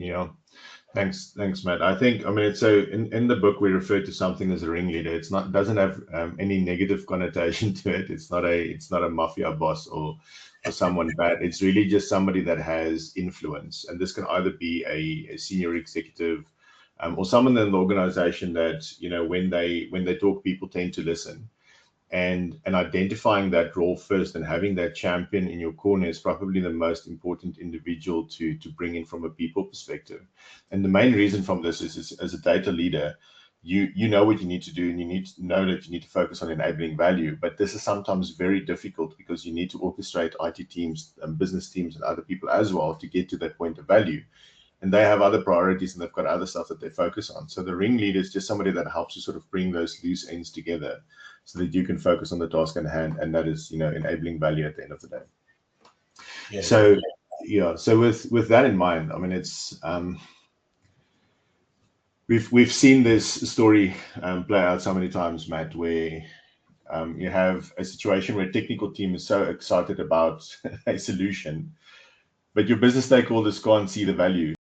Yeah. Thanks, Matt. I think, I mean, it's so in the book we refer to something as a ringleader. It's not doesn't have any negative connotation to it. It's not a mafia boss or someone bad. It's really just somebody that has influence, and this can either be a senior executive, or someone in the organization that, when they talk, people tend to listen. And identifying that role first and having that champion in your corner is probably the most important individual to bring in from a people perspective. And the main reason from this is as a data leader, you know what you need to do, and you need to know that you need to focus on enabling value. But this is sometimes very difficult because you need to orchestrate IT teams and business teams and other people as well to get to that point of value, and they have other priorities and they've got other stuff that they focus on. So the ringleader is just somebody that helps you sort of bring those loose ends together so that you can focus on the task at hand, and that is, enabling value at the end of the day. Yeah, So definitely. yeah, so with that in mind, I mean, it's we've seen this story play out so many times, Matt, where you have a situation where a technical team is so excited about a solution, but your business stakeholders can't see the value.